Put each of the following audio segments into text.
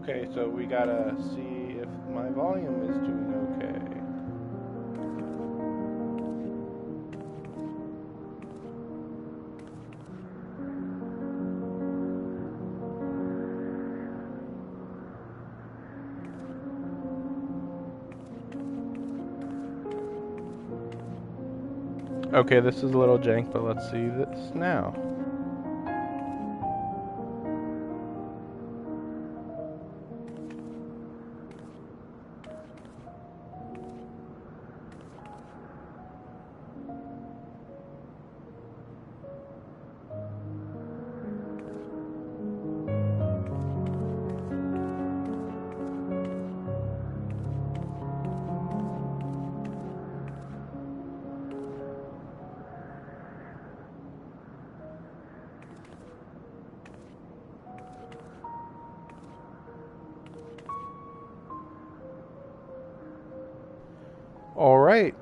Okay, so we gotta see if my volume is doing okay. Okay, this is a little jank, but let's see this now. All right.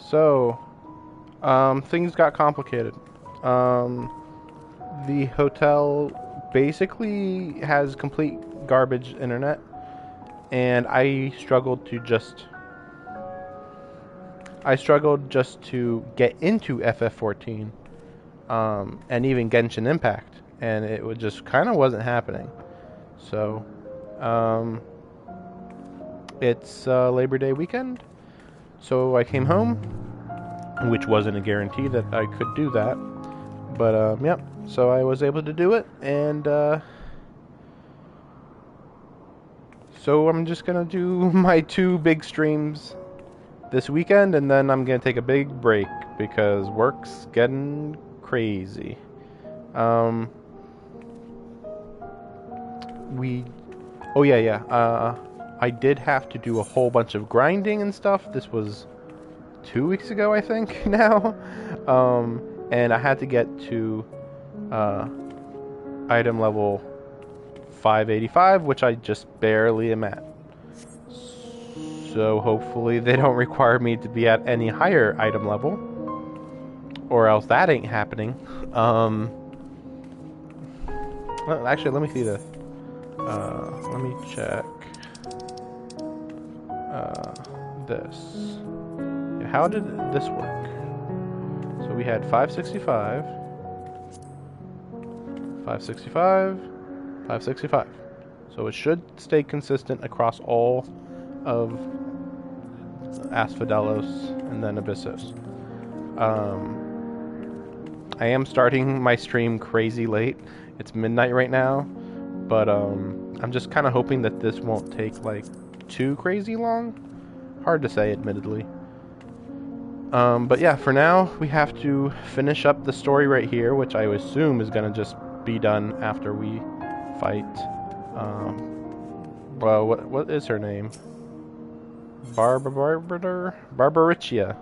So, things got complicated. The hotel basically has complete garbage internet, and I struggled just to get into FF14, and even Genshin Impact, and it would just kind of wasn't happening. So, it's Labor Day weekend, so I came home, which wasn't a guarantee that I could do that, but yep. So I was able to do it, and so I'm just gonna do my 2 big streams this weekend, and then I'm gonna take a big break because work's getting crazy. Oh yeah. I did have to do a whole bunch of grinding and stuff. This was 2 weeks ago, I think, now. And I had to get to item level 585, which I just barely am at. So hopefully they don't require me to be at any higher item level, or else that ain't happening. Well, actually, let me see this. Let me check this. How did this work? So we had 565, 565, 565. So it should stay consistent across all of Asphodelos and then Abyssos. I am starting my stream crazy late. It's midnight right now, but I'm just kind of hoping that this won't take like too crazy long. Hard to say, admittedly. But yeah, for now, we have to finish up the story right here, which I assume is going to just be done after we fight. Well, what is her name? Barbaricia.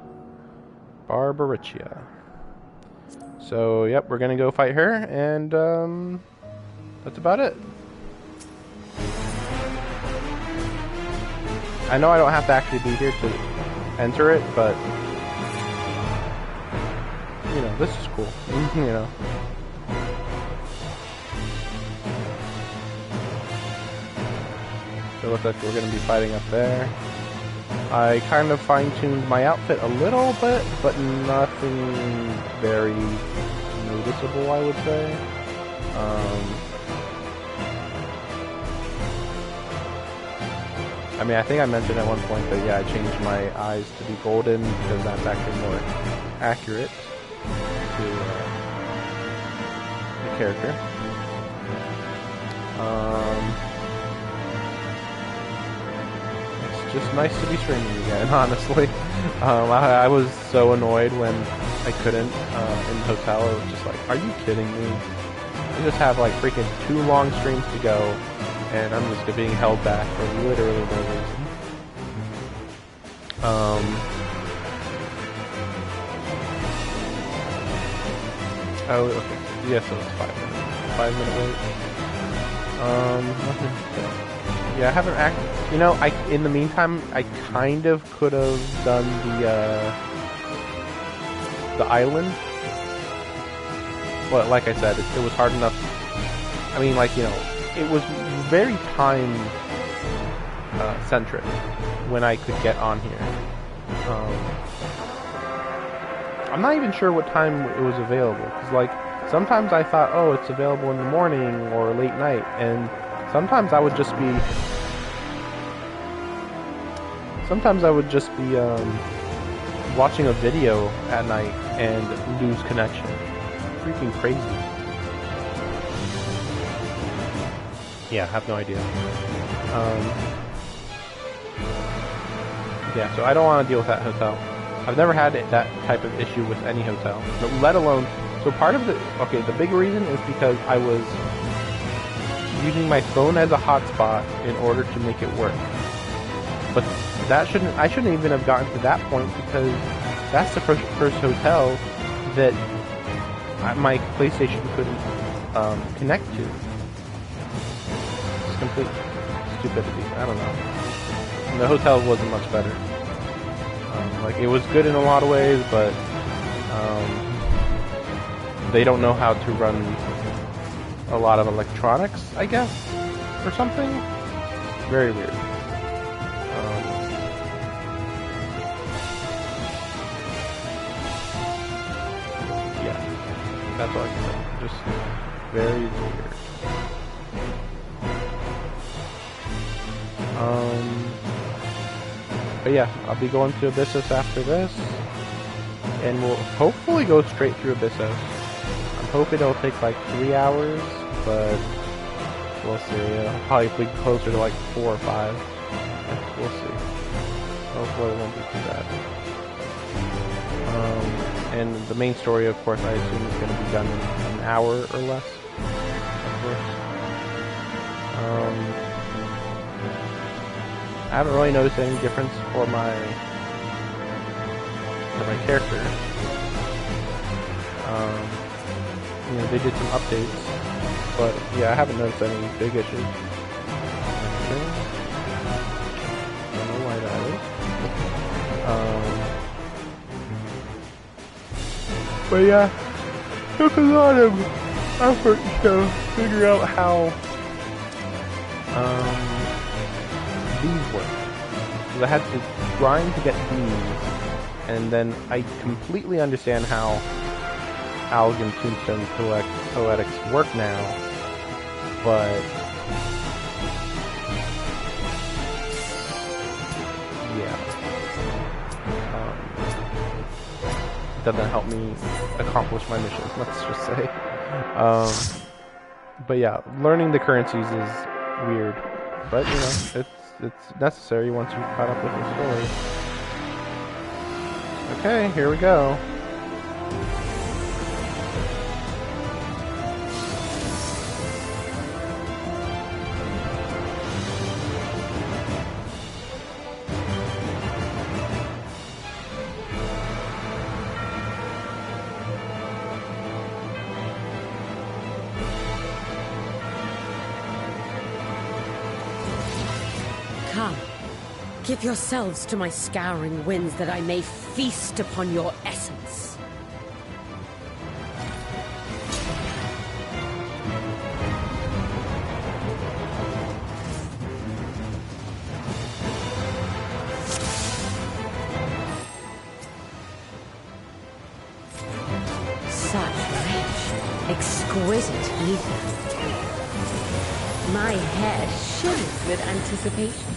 So, yep, we're going to go fight her, and that's about it. I know I don't have to actually be here to enter it, but you know, this is cool. You know. So it looks like we're going to be fighting up there. I kind of fine-tuned my outfit a little bit, but nothing very noticeable, I would say. I mean, I think I mentioned at one point that, yeah, I changed my eyes to be golden because that's actually more accurate to the character. It's just nice to be streaming again, honestly. I was so annoyed when I couldn't in the hotel. I was just like, are you kidding me? I just have like freaking 2 long streams to go, and I'm just being held back for literally no reason. Oh, okay. Yeah, so it's 5 minutes. 5-minute wait. Yeah, I haven't you know, in the meantime, I kind of could have done the island. But like I said, it was hard enough. I mean, like, you know, it was very time centric when I could get on here. I'm not even sure what time it was available, because like sometimes I thought, oh, it's available in the morning or late night, and sometimes I would just be watching a video at night and lose connection. Freaking crazy. Yeah, I have no idea. Yeah, so I don't want to deal with that hotel. I've never had that type of issue with any hotel, let alone. So part of the big reason is because I was using my phone as a hotspot in order to make it work. But I shouldn't even have gotten to that point, because that's the first hotel that my PlayStation couldn't connect to. It's complete stupidity. I don't know. And the hotel wasn't much better. Like, it was good in a lot of ways, but they don't know how to run a lot of electronics, I guess, or something. Very weird. Yeah, that's all I can say. Just very weird. But yeah, I'll be going to Abyssos after this, and we'll hopefully go straight through Abyssos. I'm hoping it'll take like 3 hours, but we'll see. It'll probably be closer to like 4 or 5. We'll see. Hopefully it won't be too bad. And the main story, of course, I assume is going to be done in an hour or less. Of course. I haven't really noticed any difference for my character. You know, they did some updates, but yeah, I haven't noticed any big issues. Okay. Don't know why that is. But yeah, took a lot of effort to figure out how these work. So I had to grind to get these, and then I completely understand how Alg and Tombstone Poetics work now, but yeah, it doesn't help me accomplish my mission, let's just say. But yeah, learning the currencies is weird, but you know, it's necessary once you've caught up with the story. Okay, here we go. Come, give yourselves to my scouring winds that I may feast upon your essence. Such rich, exquisite ether. My head shudders with anticipation.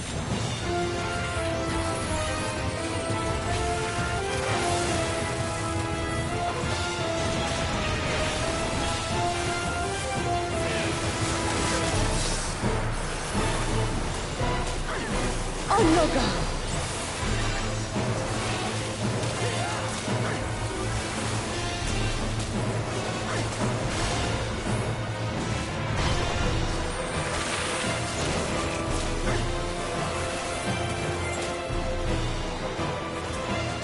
Oh no, God!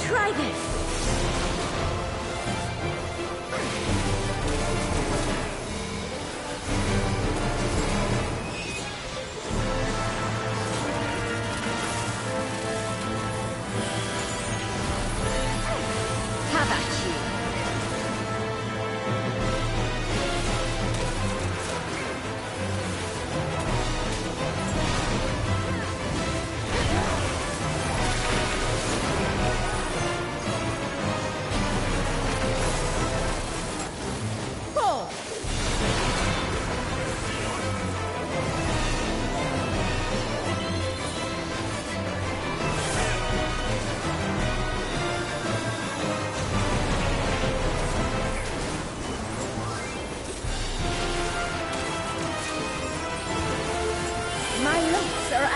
Try this!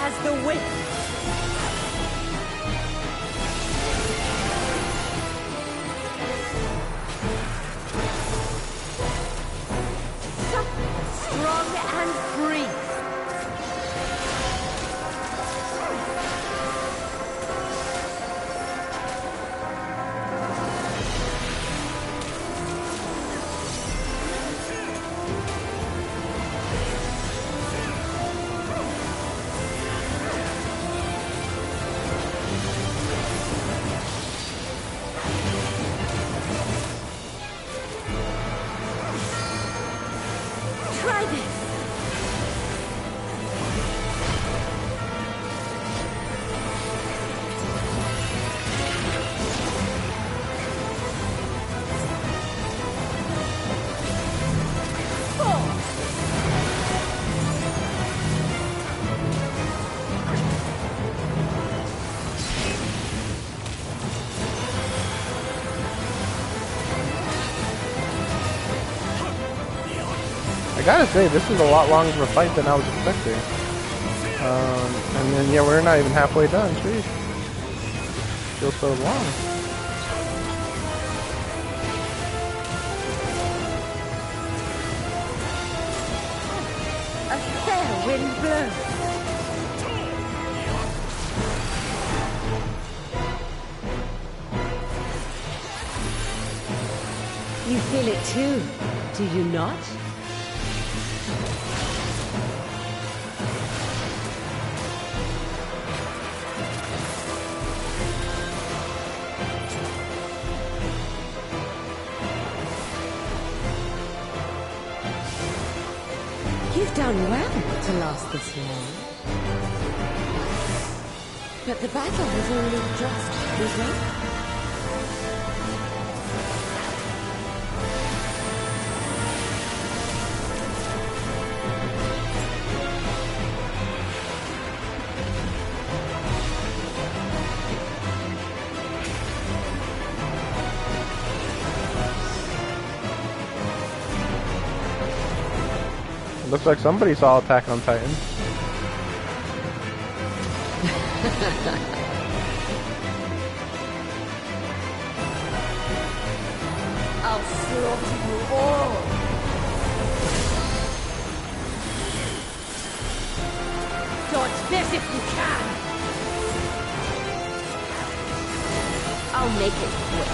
as the wind. Strong and free. Try this. I gotta say, this is a lot longer of a fight than I was expecting. And then, yeah, we're not even halfway done. Jeez. Feels so long. A fair wind blows. You feel it too, do you not? You've done well to last this long. But the battle has only just begun. Looks like somebody saw Attack on Titan. I'll slaughter you all. Dodge this if you can. I'll make it quick.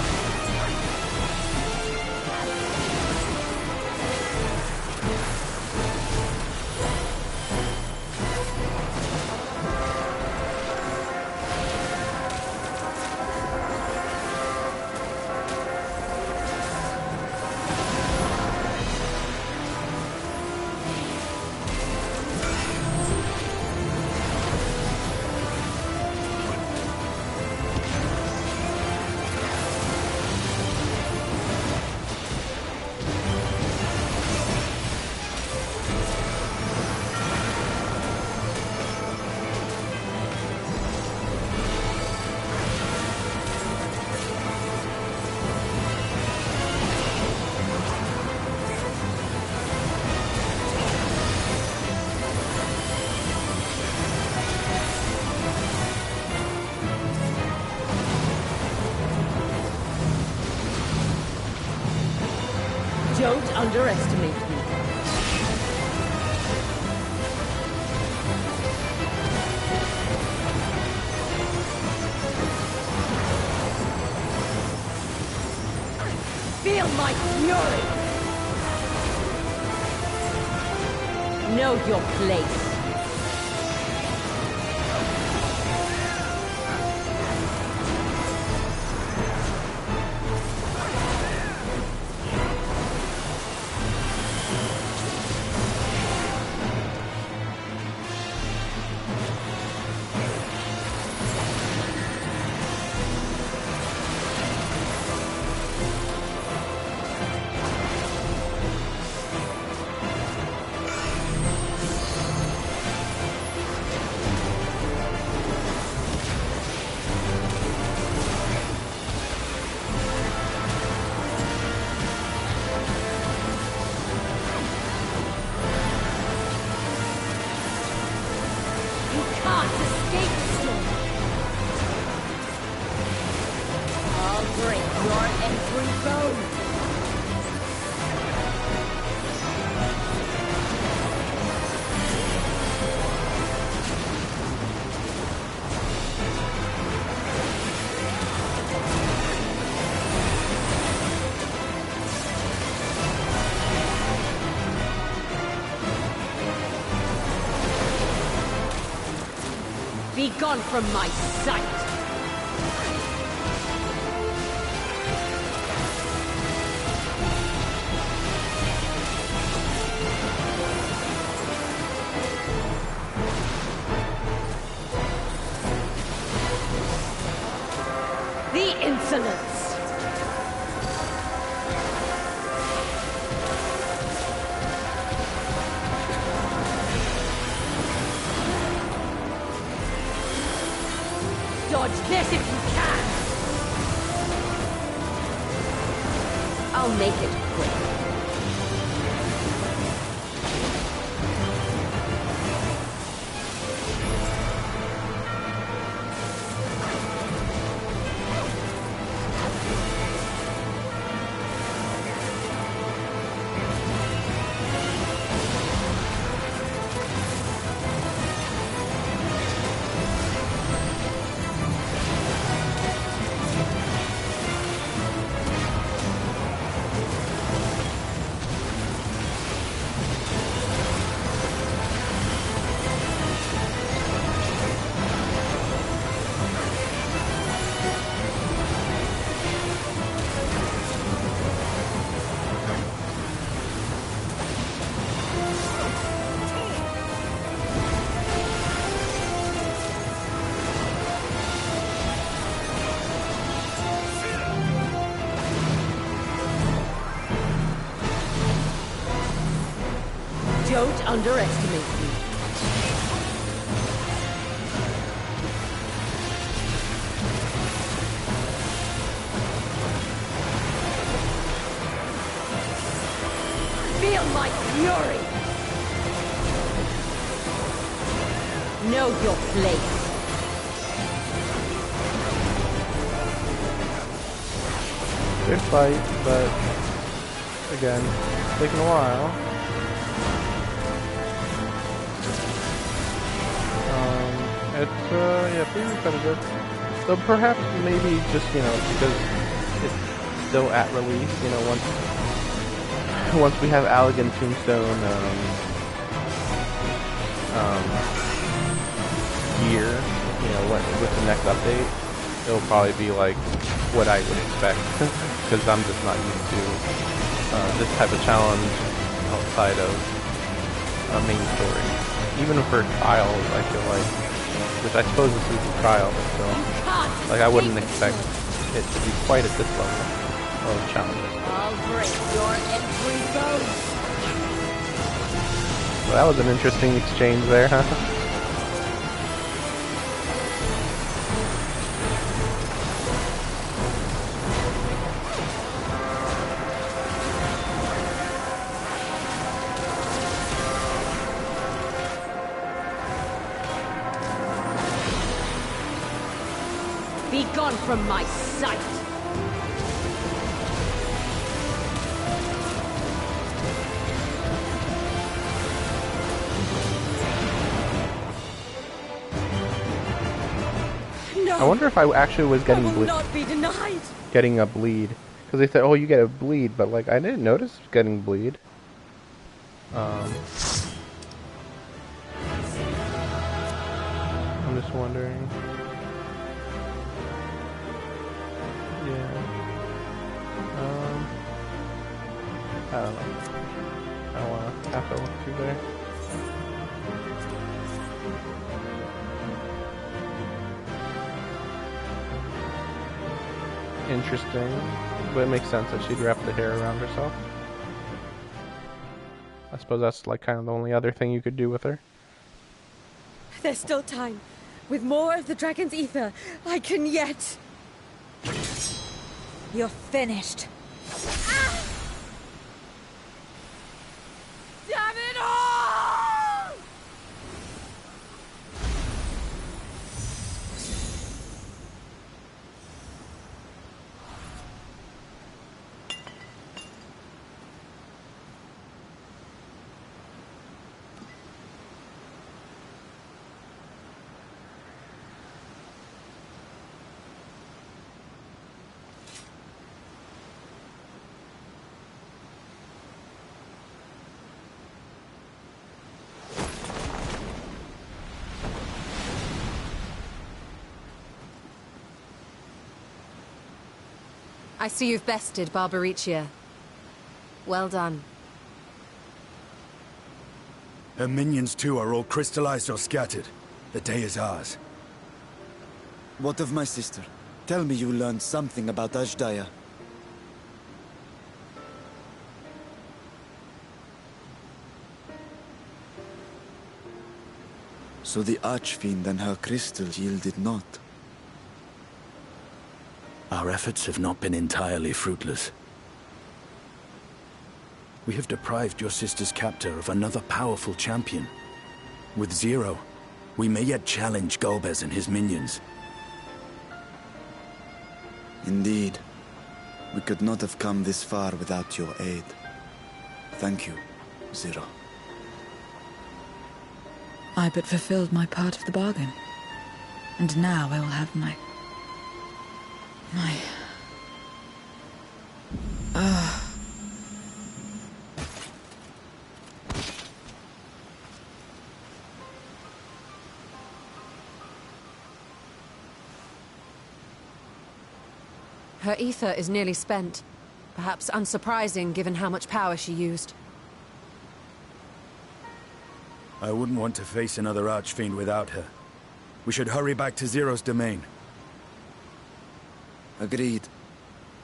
Don't underestimate me. Feel my fury! Know your place. Be gone from my sight! The insolence! Dodge this if you can! I'll make it quick. Don't underestimate me. Feel my fury! Know your place. Good fight, but again, taking a while. It's yeah, pretty repetitive. So perhaps maybe just, you know, because it's still at release, you know, once we have Allegan Tombstone gear, you know, with the next update, it'll probably be like what I would expect, because I'm just not used to this type of challenge outside of a main story. Even for trials, I feel like, which I suppose this is a trial, but still, like, I wouldn't expect it to be quite at this level of challenge. I'll break your every bone. Well, that was an interesting exchange there, huh? Be gone from my sight! No! I wonder if I actually was getting I will not be denied! Getting a bleed. Because they said, oh, you get a bleed, but like, I didn't notice getting bleed. I'm just wondering. Yeah. I don't know. I don't want to have to look through there. Interesting, but it makes sense that she'd wrap the hair around herself. I suppose that's like kind of the only other thing you could do with her. There's still time. With more of the dragon's ether, I can yet... You're finished. Ah! Damn it all! I see you've bested Barbaricia. Well done. Her minions too are all crystallized or scattered. The day is ours. What of my sister? Tell me you learned something about Ajdaya. So the Archfiend and her crystal yielded not. Our efforts have not been entirely fruitless. We have deprived your sister's captor of another powerful champion. With Zero, we may yet challenge Golbez and his minions. Indeed. We could not have come this far without your aid. Thank you, Zero. I but fulfilled my part of the bargain. And now I will have my... Her ether is nearly spent. Perhaps unsurprising given how much power she used. I wouldn't want to face another Archfiend without her. We should hurry back to Zero's domain. Agreed.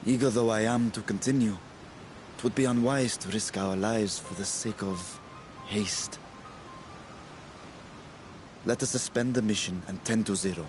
Eager though I am to continue, it would be unwise to risk our lives for the sake of haste. Let us suspend the mission and tend to Zero.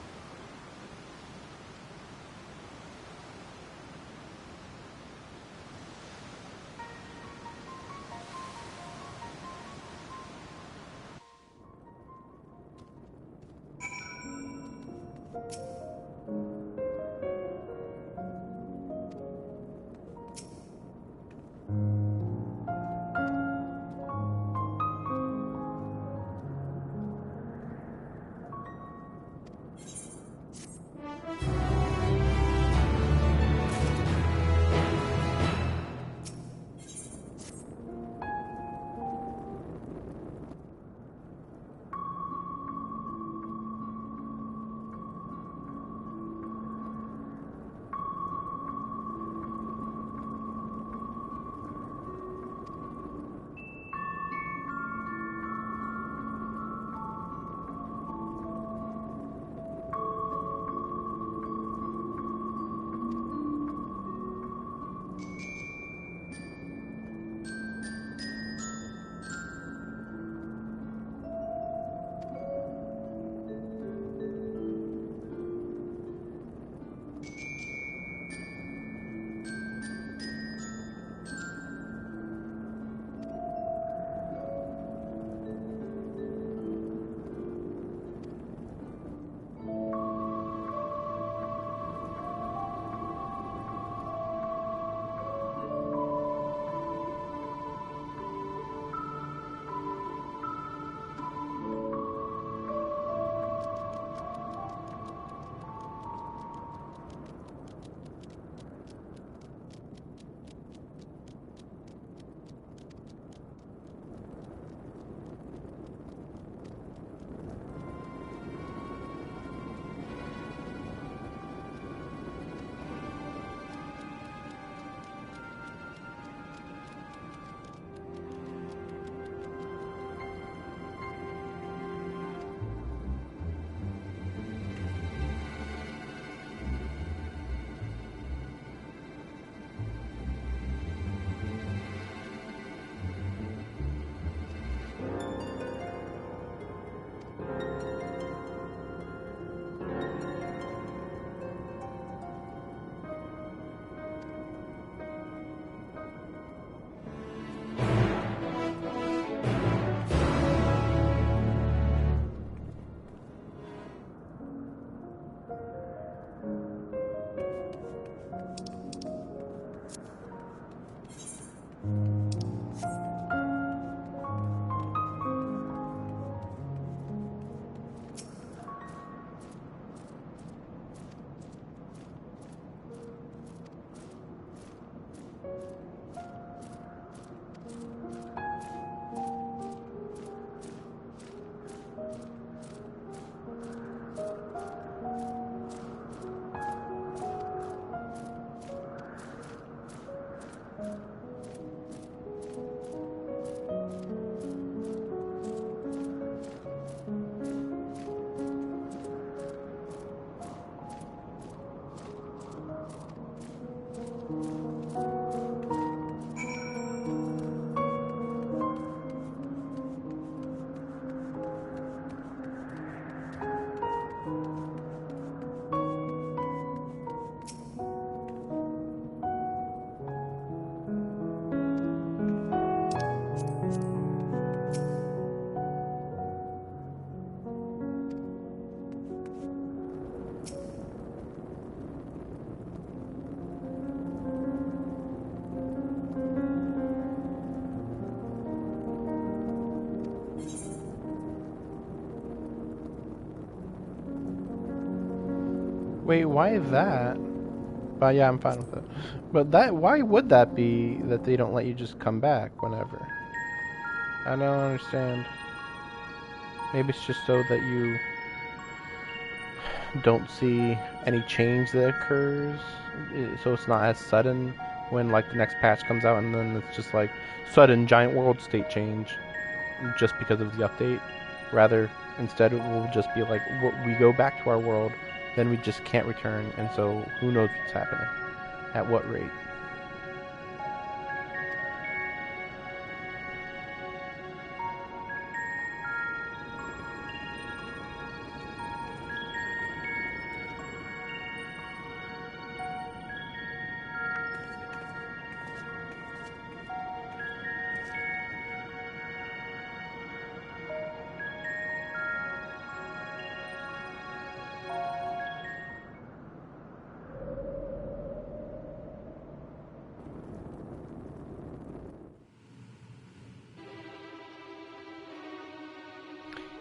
Wait, why that? But yeah, I'm fine with it. But why would that be that they don't let you just come back whenever? I don't understand. Maybe it's just so that you don't see any change that occurs, so it's not as sudden when like the next patch comes out, and then it's just like sudden giant world state change just because of the update. Rather, instead it will just be like we go back to our world, then we just can't return, and so who knows what's happening, at what rate.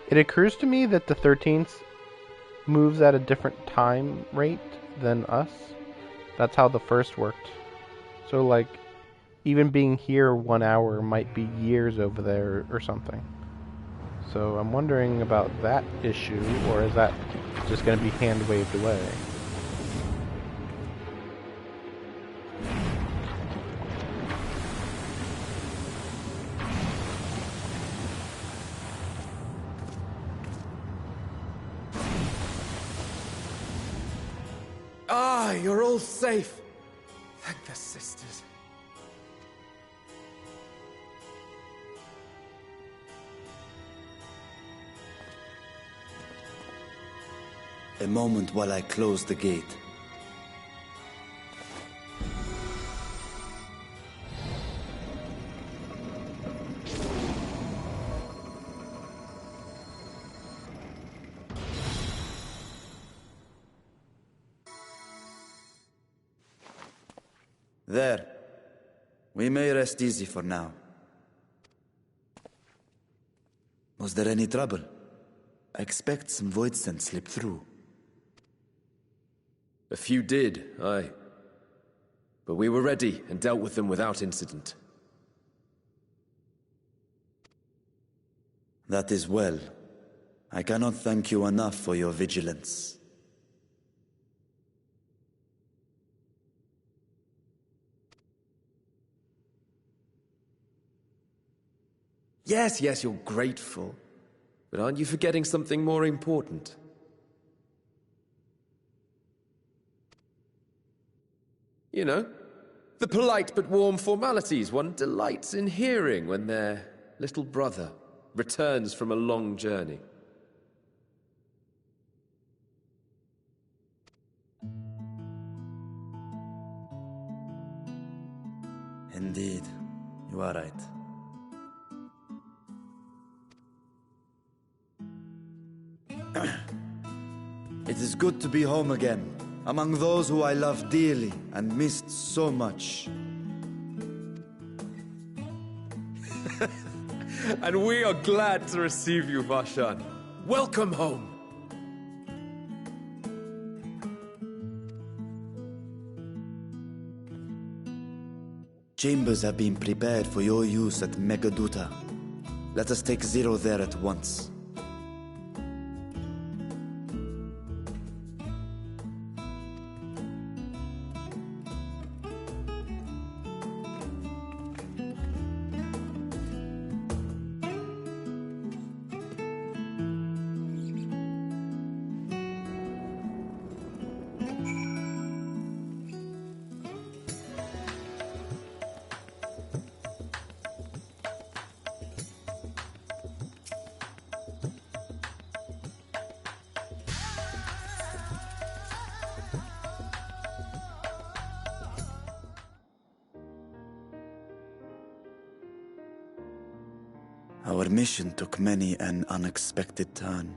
It occurs to me that the 13th moves at a different time rate than us. That's how the first worked. So like, even being here 1 hour might be years over there or something. So I'm wondering about that issue, or is that just going to be hand waved away? Ah, you're all safe. Thank the sisters. A moment while I close the gate. There. We may rest easy for now. Was there any trouble? I expect some void scent slipped through. A few did, aye. But we were ready and dealt with them without incident. That is well. I cannot thank you enough for your vigilance. Yes, you're grateful. But aren't you forgetting something more important? You know, the polite but warm formalities one delights in hearing when their little brother returns from a long journey. Indeed, you are right. It is good to be home again, among those who I love dearly and missed so much. And we are glad to receive you, Vashan. Welcome home. Chambers have been prepared for your use at Megaduta. Let us take Zero there at once. Our mission took many an unexpected turn.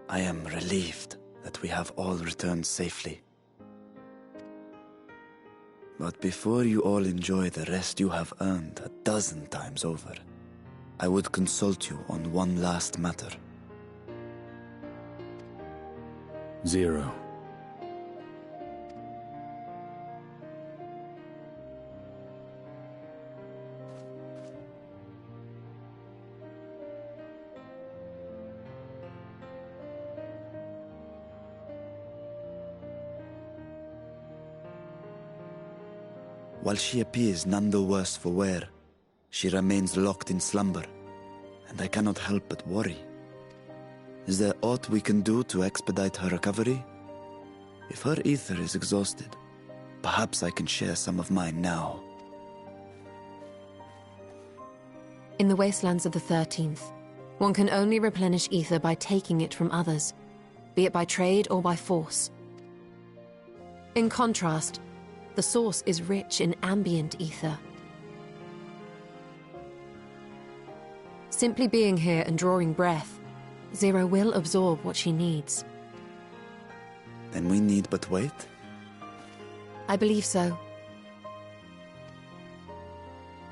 I am relieved that we have all returned safely. But before you all enjoy the rest you have earned 12 times over, I would consult you on one last matter. Zero, While she appears none the worse for wear, she remains locked in slumber, and I cannot help but worry. Is there aught we can do to expedite her recovery? If her ether is exhausted, perhaps I can share some of mine now. In the wastelands of the 13th, one can only replenish ether by taking it from others, be it by trade or by force. In contrast, the source is rich in ambient ether. Simply being here and drawing breath, Zero will absorb what she needs. Then we need but wait? I believe so.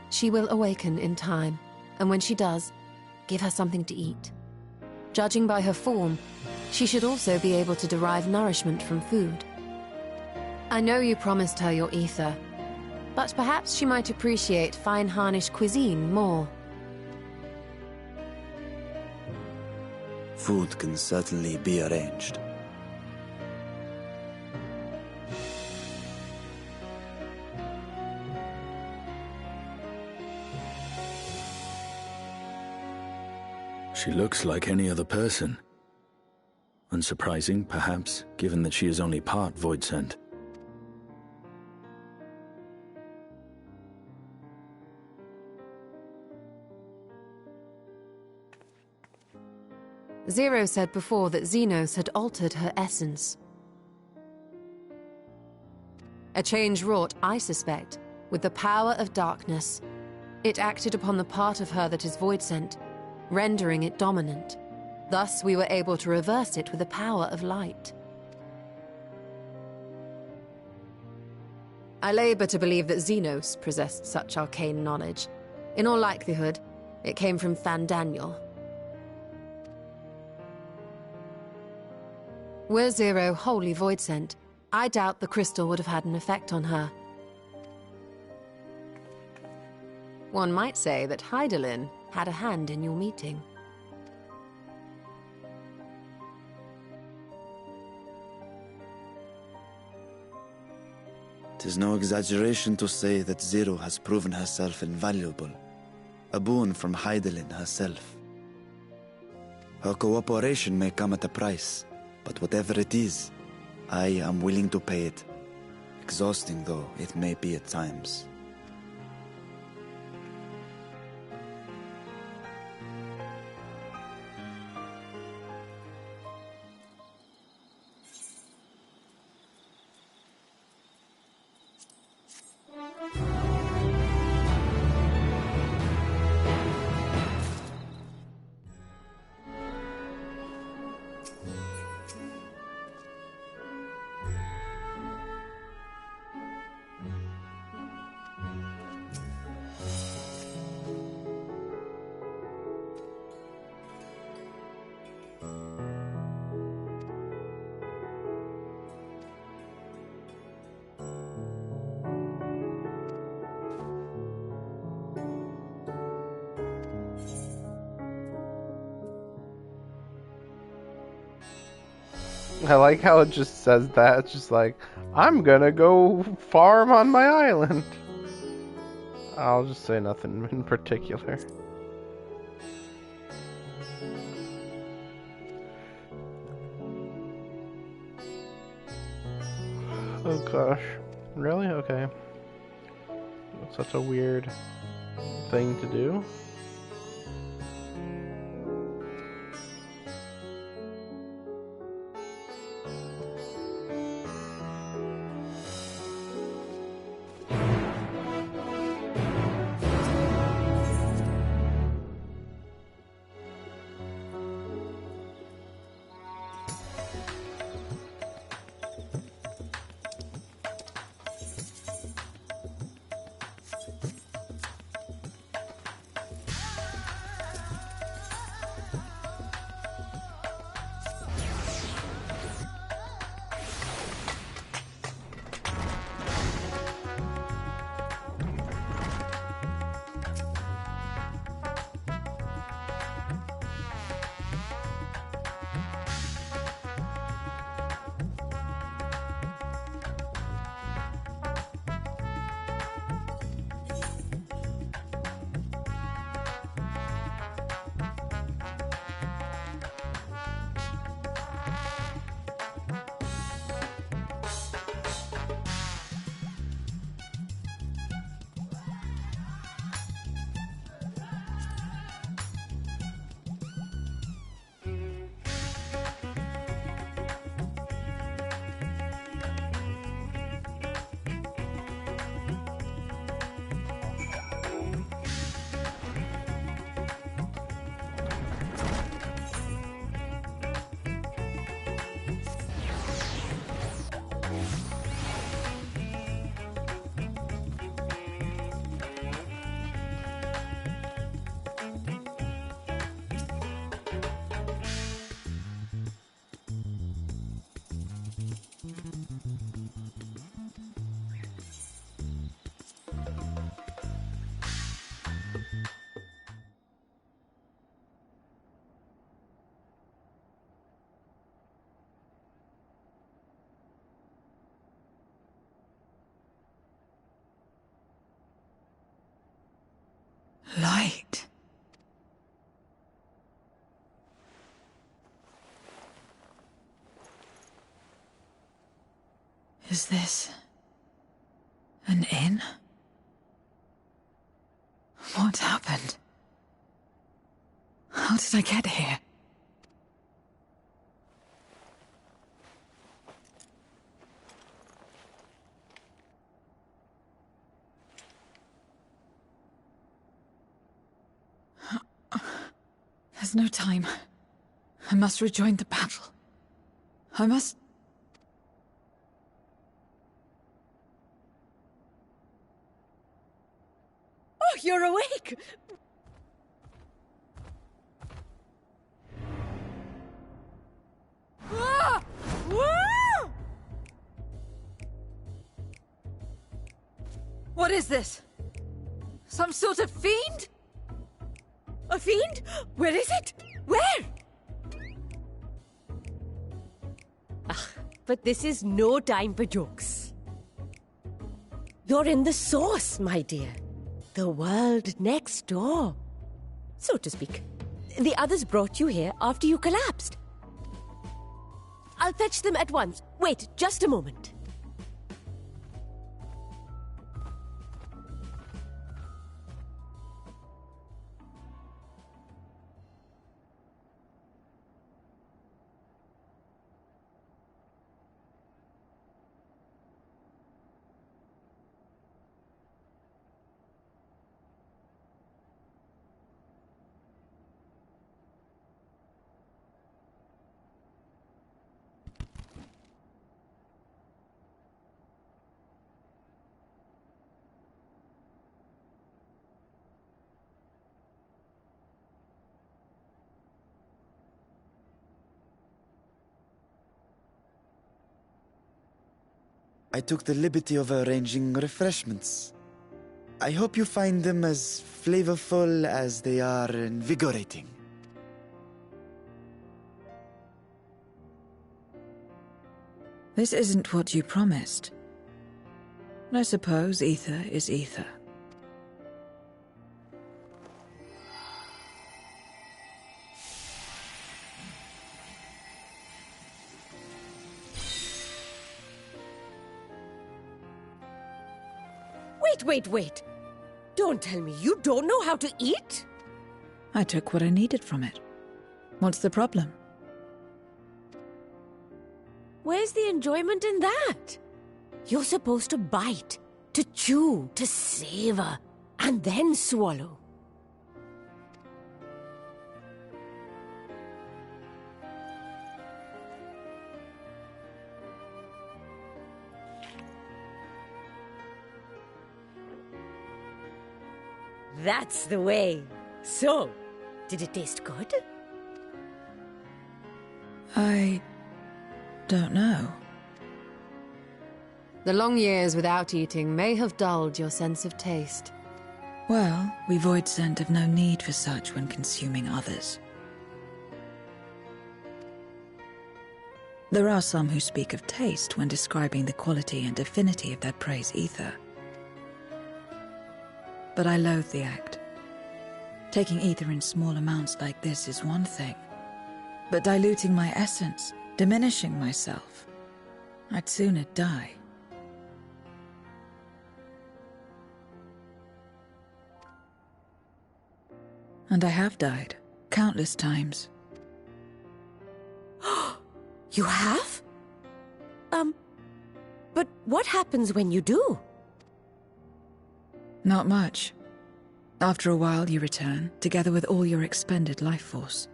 She will awaken in time, and when she does, give her something to eat. Judging by her form, she should also be able to derive nourishment from food. I know you promised her your ether, but perhaps she might appreciate fine Harnish cuisine more. Food can certainly be arranged. She looks like any other person. Unsurprising, perhaps, given that she is only part void-sent. Zero said before that Xenos had altered her essence. A change wrought, I suspect, with the power of darkness. It acted upon the part of her that is void-sent, rendering it dominant. Thus, we were able to reverse it with the power of light. I labor to believe that Xenos possessed such arcane knowledge. In all likelihood, it came from Fandaniel. Were Zero wholly void-sent, I doubt the crystal would have had an effect on her. One might say that Hydaelyn had a hand in your meeting. Tis no exaggeration to say that Zero has proven herself invaluable. A boon from Hydaelyn herself. Her cooperation may come at a price, but whatever it is, I am willing to pay it. Exhausting though it may be at times. I like how it just says that. It's just like, I'm gonna go farm on my island. I'll just say nothing in particular. Oh gosh. Really? Okay. That's such a weird thing to do. Light. Is this an inn? What happened? How did I get here? There's no time. I must rejoin the battle. I must... Oh, you're awake! Ah! Ah! What is this? Some sort of fiend? A fiend? Where is it? Where? But this is no time for jokes. You're in the source, my dear. The world next door, so to speak. The others brought you here after you collapsed. I'll fetch them at once. Wait, just a moment. I took the liberty of arranging refreshments. I hope you find them as flavorful as they are invigorating. This isn't what you promised. I suppose ether is ether. Wait. Don't tell me you don't know how to eat? I took what I needed from it. What's the problem? Where's the enjoyment in that? You're supposed to bite, to chew, to savor, and then swallow. That's the way. So, did it taste good? I don't know. The long years without eating may have dulled your sense of taste. Well, we Voidsent have no need for such when consuming others. There are some who speak of taste when describing the quality and affinity of their prey's ether. But I loathe the act. Taking ether in small amounts like this is one thing, but diluting my essence, diminishing myself, I'd sooner die. And I have died, countless times. You have? But what happens when you do? Not much. After a while you return, together with all your expended life force.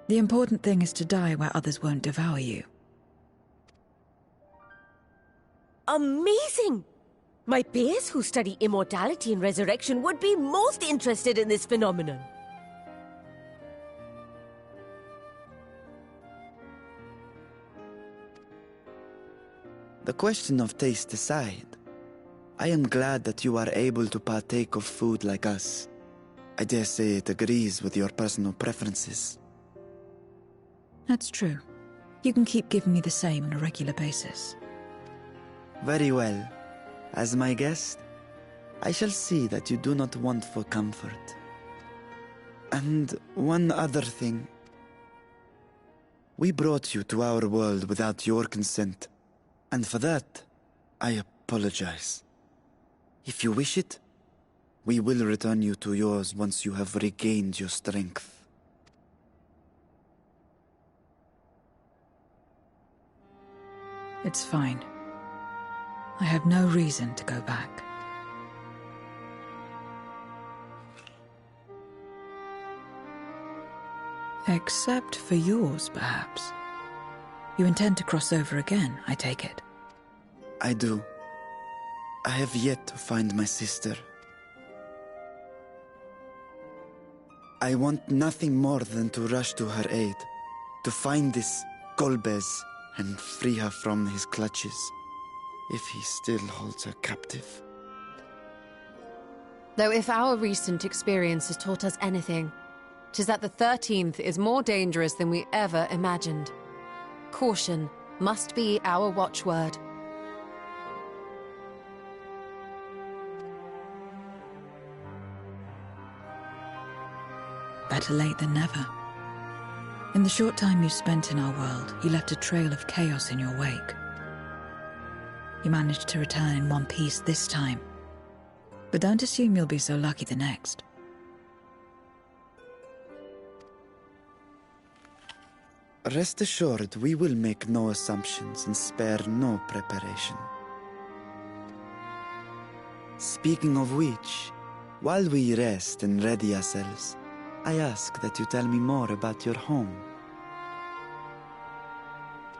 The important thing is to die where others won't devour you. Amazing! My peers who study immortality and resurrection would be most interested in this phenomenon. The question of taste aside, I am glad that you are able to partake of food like us. I dare say it agrees with your personal preferences. That's true. You can keep giving me the same on a regular basis. Very well. As my guest, I shall see that you do not want for comfort. And one other thing. We brought you to our world without your consent, and for that, I apologize. If you wish it, we will return you to yours once you have regained your strength. It's fine. I have no reason to go back. Except for yours, perhaps. You intend to cross over again, I take it. I do. I have yet to find my sister. I want nothing more than to rush to her aid, to find this Golbez and free her from his clutches, if he still holds her captive. Though if our recent experience has taught us anything, 'tis that the 13th is more dangerous than we ever imagined. Caution must be our watchword. Better late than never. In the short time you spent in our world, you left a trail of chaos in your wake. You managed to return in one piece this time, but don't assume you'll be so lucky the next. Rest assured, we will make no assumptions and spare no preparation. Speaking of which, while we rest and ready ourselves, I ask that you tell me more about your home.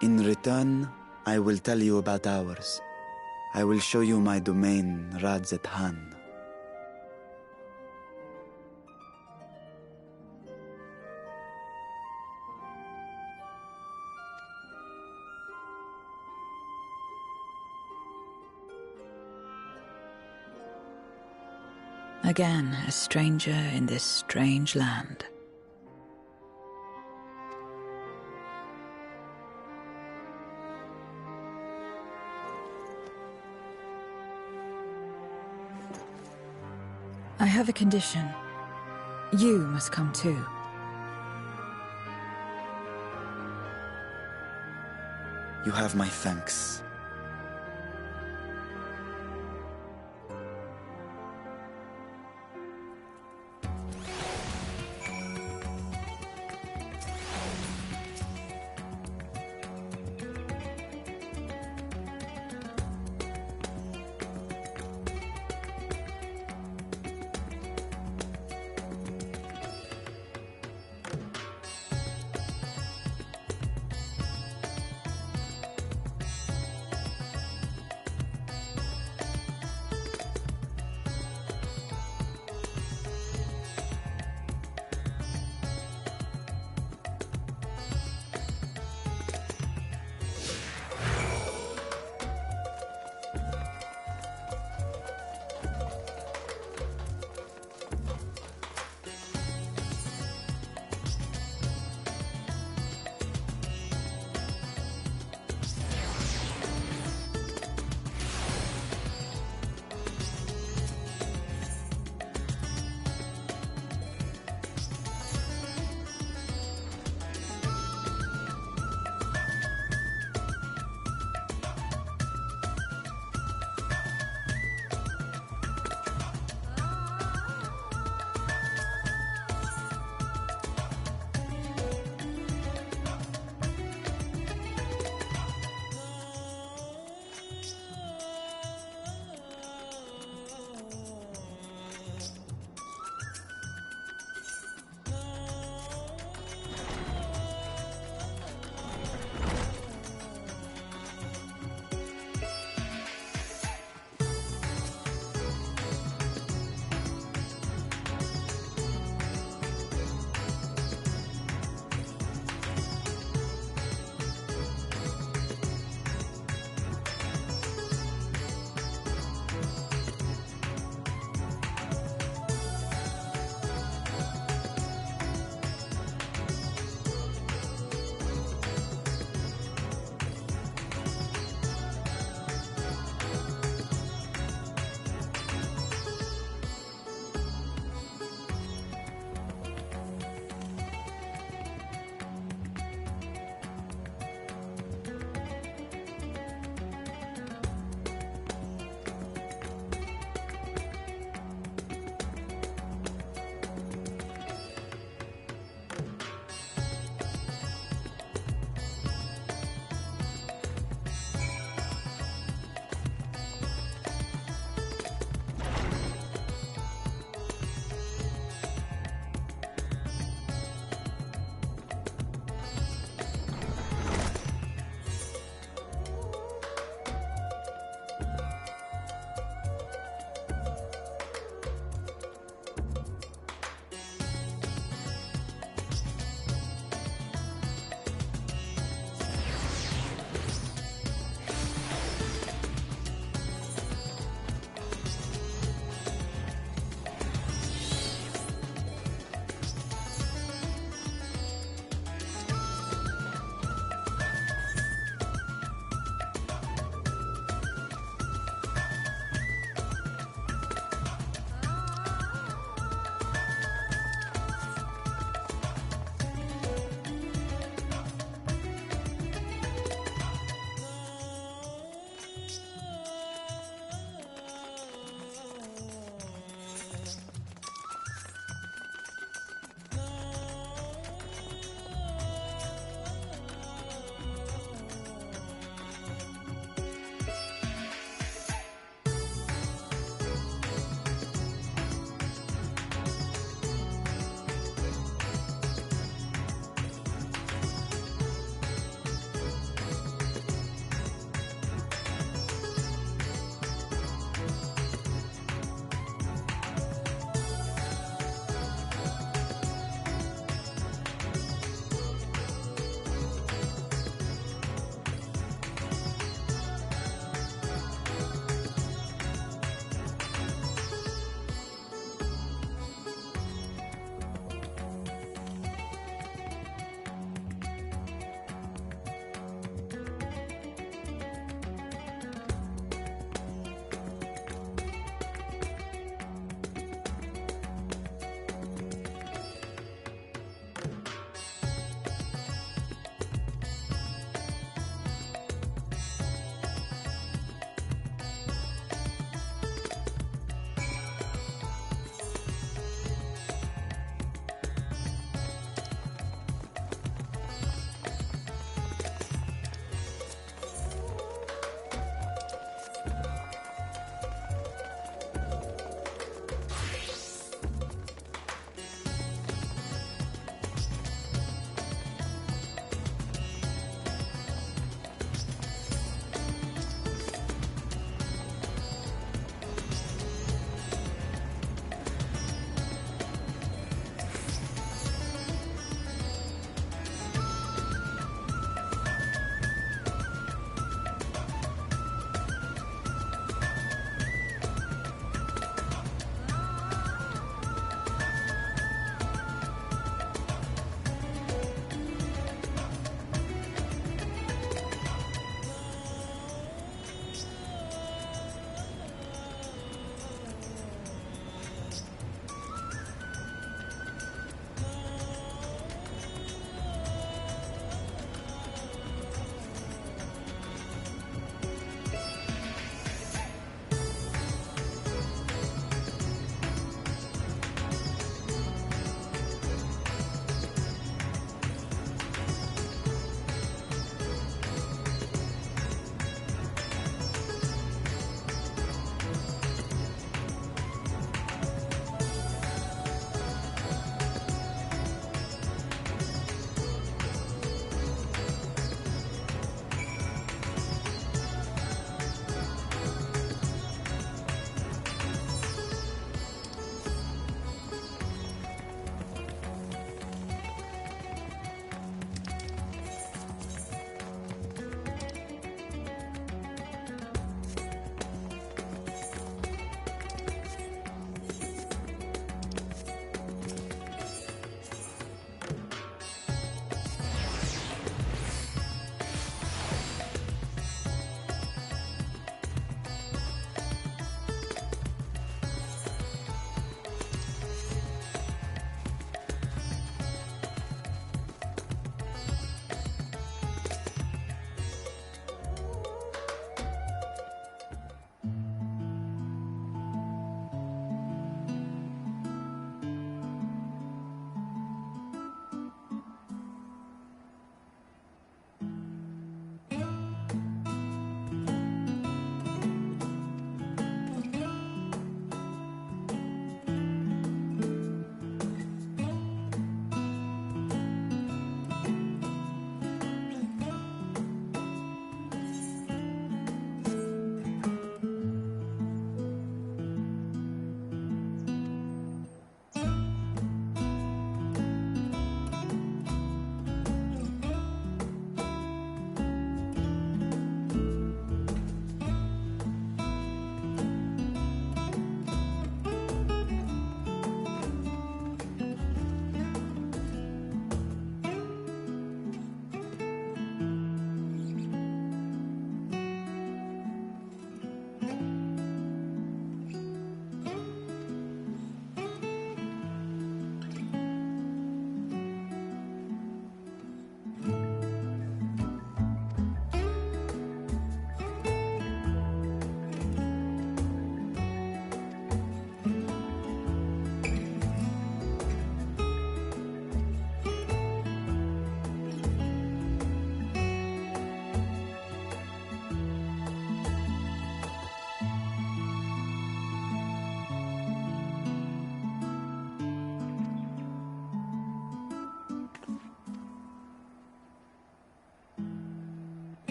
In return, I will tell you about ours. I will show you my domain, Radzet-Han. Again, a stranger in this strange land. I have a condition. You must come too. You have my thanks.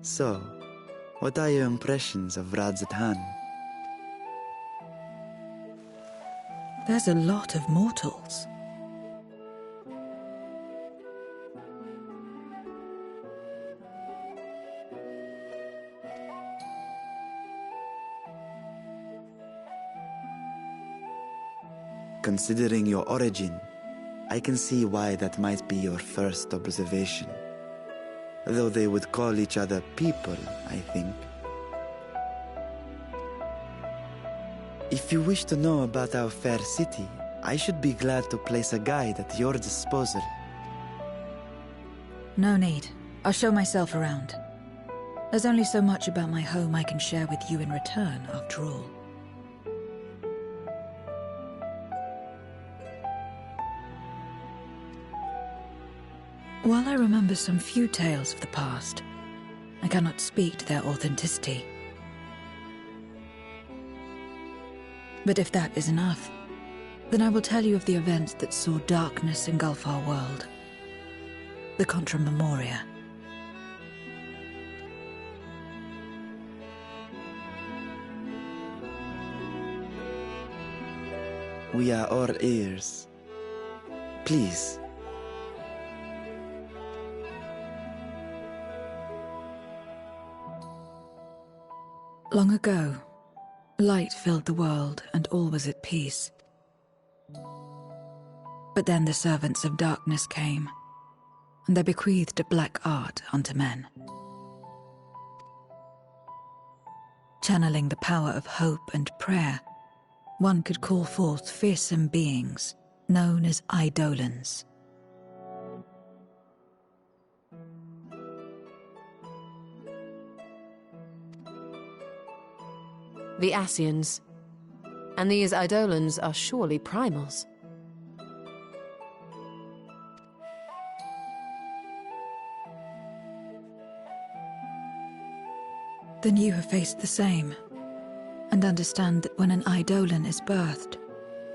So, what are your impressions of Radzatan? There's a lot of mortals. Considering your origin, I can see why that might be your first observation. Though they would call each other people, I think. If you wish to know about our fair city, I should be glad to place a guide at your disposal. No need. I'll show myself around. There's only so much about my home I can share with you in return, after all. While I remember some few tales of the past, I cannot speak to their authenticity. But if that is enough, then I will tell you of the events that saw darkness engulf our world. The Contra Memoria. We are all ears. Please. Long ago, light filled the world and all was at peace. But then the servants of darkness came, and they bequeathed a black art unto men. Channeling the power of hope and prayer, one could call forth fearsome beings known as Eidolons. The Ascians. And these Eidolons are surely primals. Then you have faced the same, and understand that when an Eidolon is birthed,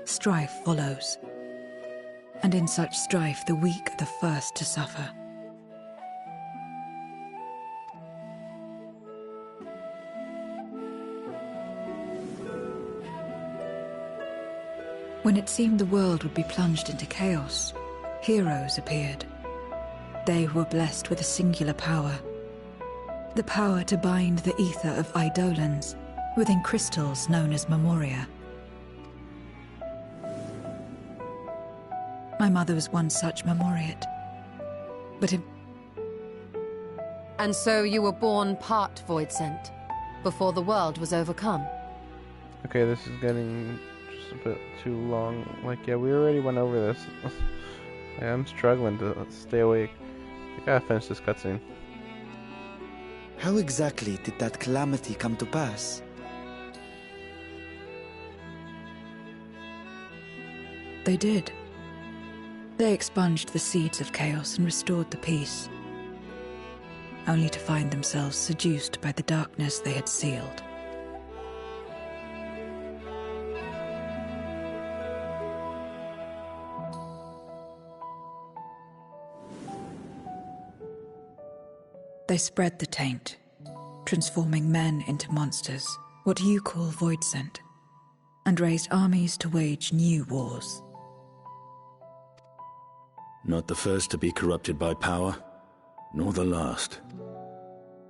strife follows. And in such strife, the weak are the first to suffer. When it seemed the world would be plunged into chaos, heroes appeared. They who were blessed with a singular power. The power to bind the ether of Eidolons within crystals known as Memoria. My mother was one such Memoriate. But And so you were born part Void Sent, before the world was overcome. Okay, this is getting just a bit too long. Like, yeah, we already went over this. I'm struggling to stay awake. I gotta finish this cutscene. How exactly did that calamity come to pass? they did. They expunged the seeds of chaos and restored the peace, only to find themselves seduced by the darkness they had sealed. They spread the taint, transforming men into monsters, what you call void sent, and raised armies to wage new wars. Not the first to be corrupted by power, nor the last.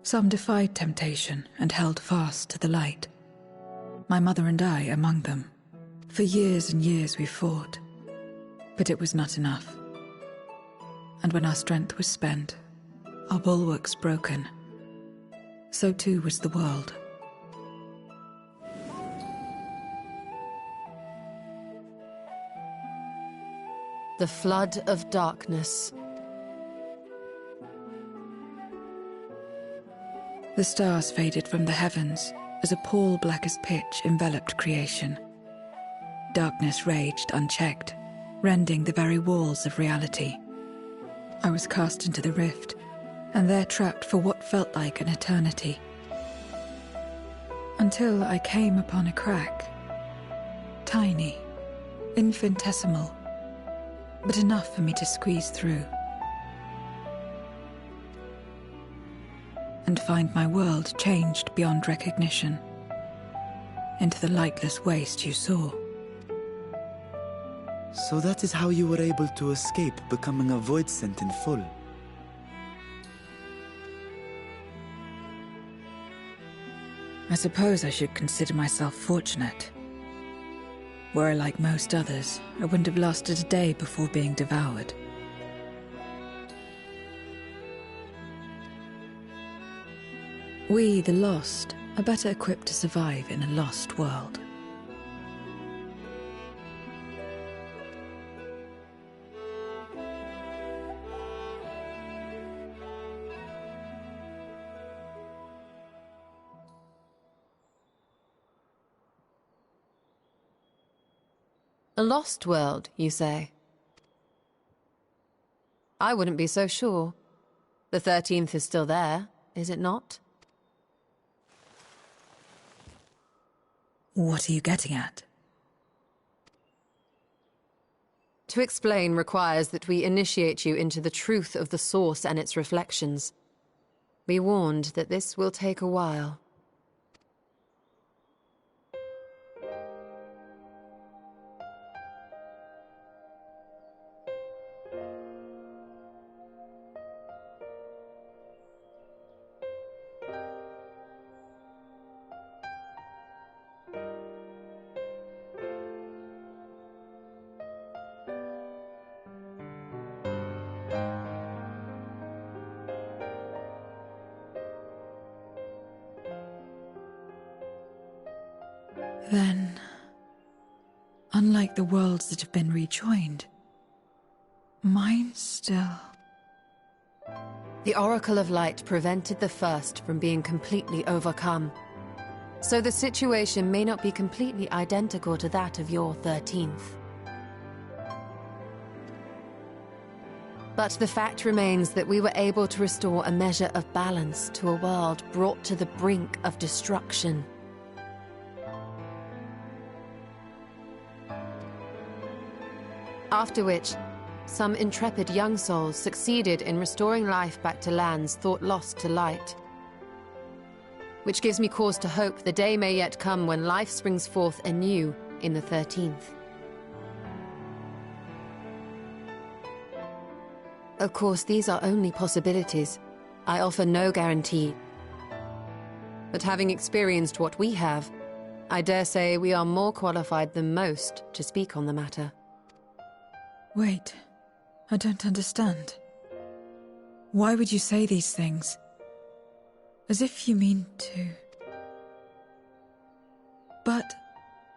Some defied temptation and held fast to the light. My mother and I among them. For years and years we fought, but it was not enough. And when our strength was spent, our bulwarks broken, so too was the world. The flood of darkness. The stars faded from the heavens as a pall black as pitch enveloped creation. Darkness raged unchecked, rending the very walls of reality. I was cast into the rift, and there trapped for what felt like an eternity. Until I came upon a crack. Tiny, infinitesimal, but enough for me to squeeze through. and find my world changed beyond recognition, into the lightless waste you saw. So that is how you were able to escape becoming a void scent in full. I suppose I should consider myself fortunate. Were I like most others, I wouldn't have lasted a day before being devoured. We, the lost, are better equipped to survive in a lost world. A lost world, you say? I wouldn't be so sure. The 13th is still there, is it not? What are you getting at? To explain requires that we initiate you into the truth of the source and its reflections. Be warned that this will take a while. Then, unlike the worlds that have been rejoined, mine still... The Oracle of Light prevented the first from being completely overcome. So the situation may not be completely identical to that of your 13th. But the fact remains that we were able to restore a measure of balance to a world brought to the brink of destruction. After which, some intrepid young souls succeeded in restoring life back to lands thought lost to light. Which gives me cause to hope the day may yet come when life springs forth anew in the 13th. Of course, these are only possibilities. I offer no guarantee. But having experienced what we have, I dare say we are more qualified than most to speak on the matter. Wait, I don't understand. Why would you say these things? As if you mean to... But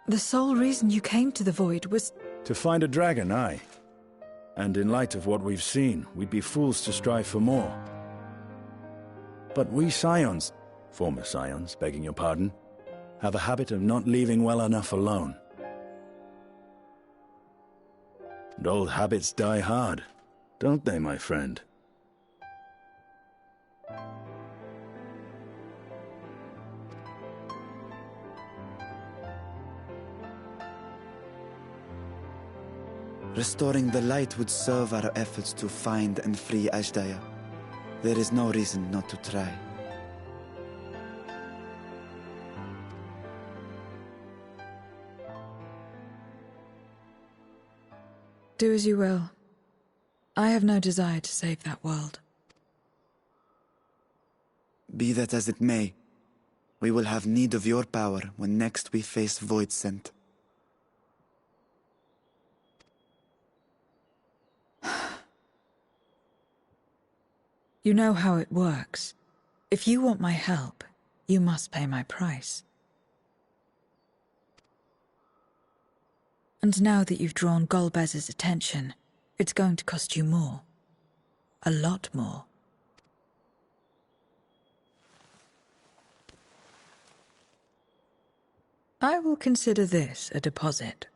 the sole reason you came to the Void was... To find a dragon, aye. And in light of what we've seen, we'd be fools to strive for more. But we Scions, former Scions, begging your pardon, have a habit of not leaving well enough alone. And old habits die hard, don't they, my friend? Restoring the light would serve our efforts to find and free Ashdaya. There is no reason not to try. Do as you will. I have no desire to save that world. Be that as it may, we will have need of your power when next we face Void Scent. You know how it works. If you want my help, you must pay my price. And now that you've drawn Golbez's attention, it's going to cost you more. A lot more. I will consider this a deposit.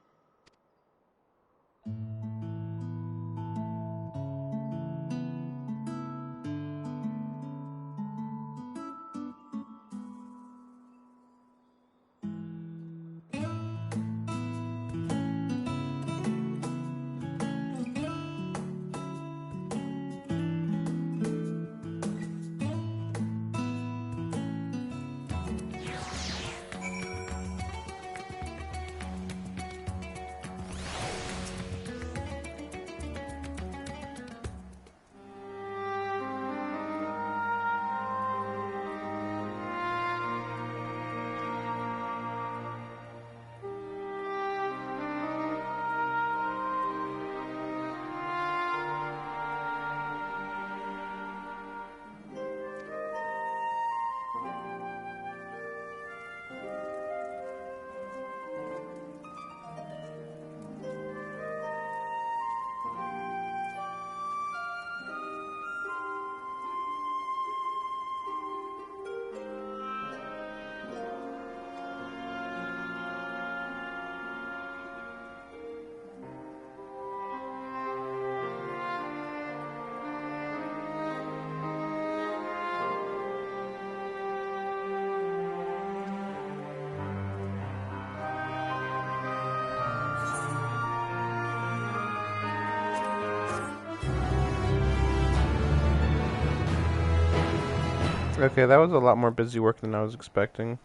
Okay, that was a lot more busy work than I was expecting.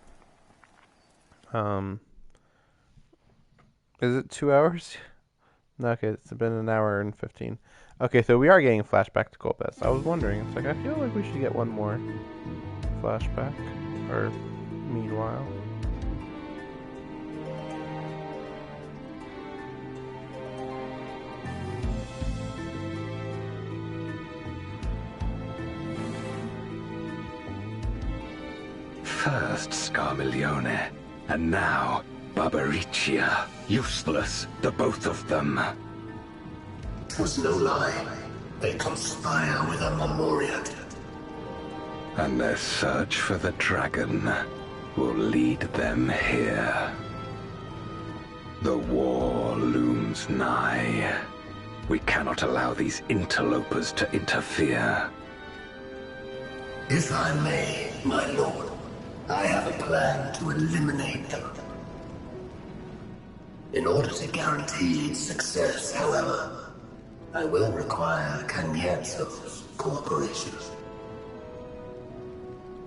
Is it 2 hours? No, okay, it's been an hour and 15. Okay, so we are getting a flashback to Golbez. I was wondering, it's like, I feel like we should get one more flashback. Or, meanwhile. First Scarmiglione, and now Barbaricia. Useless, the both of them. 'Twas no lie. They conspire with a Memoriat. And their search for the dragon will lead them here. The war looms nigh. We cannot allow these interlopers to interfere. If I may, my lord, I have a plan to eliminate them. In order to guarantee success, however, I will require Cagnazzo's cooperation.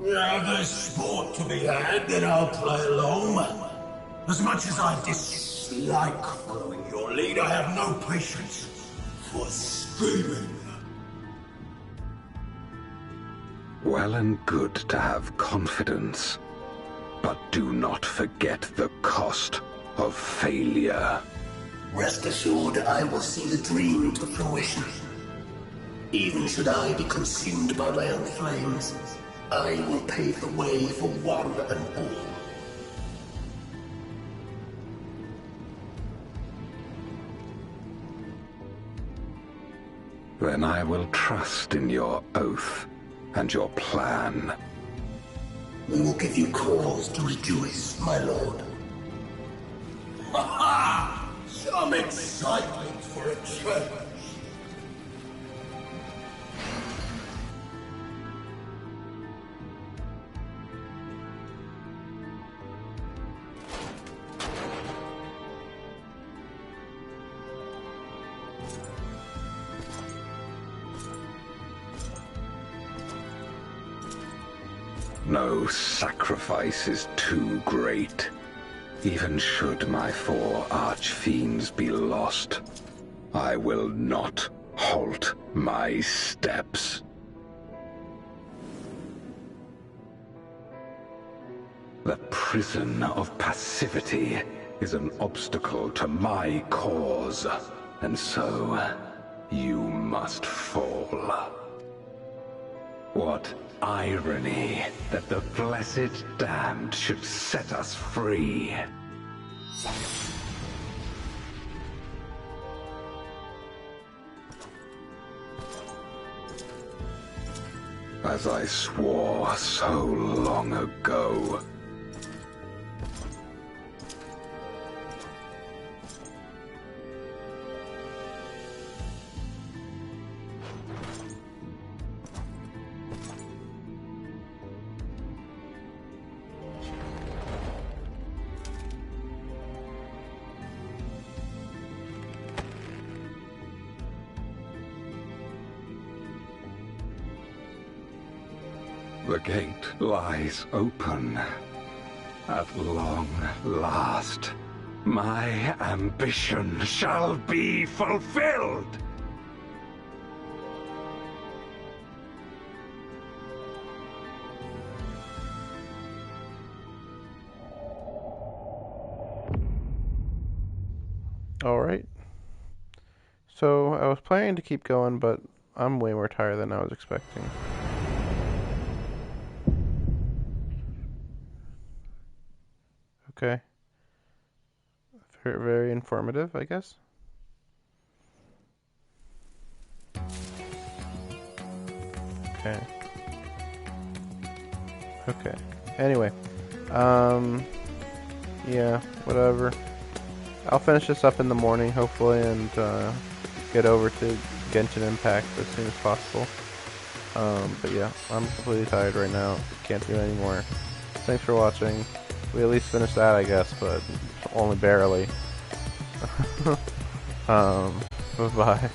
There's sport to be had, then I'll play along. As much as I dislike following your lead, I have no patience for screaming. Well and good to have confidence, but do not forget the cost of failure. Rest assured, I will see the dream to fruition. Even should I be consumed by my own flames, I will pave the way for one and all. Then I will trust in your oath and your plan. We will give you cause to rejoice, my lord. Ha ha! Some excitement for a change. No sacrifice is too great. Even should my 4 archfiends be lost, I will not halt my steps. The prison of passivity is an obstacle to my cause, and so you must fall. What irony that the blessed damned should set us free. As I swore so long ago. The gate lies open. At long last, my ambition shall be fulfilled! Alright. So, I was planning to keep going, but I'm way more tired than I was expecting. Okay. Very, very informative, I guess. Okay. Okay. Anyway. Yeah, whatever. I'll finish this up in the morning, hopefully, and get over to Genshin Impact as soon as possible. But yeah, I'm completely tired right now. Can't do any more. Thanks for watching. We at least finished that, I guess, but only barely. Bye-bye.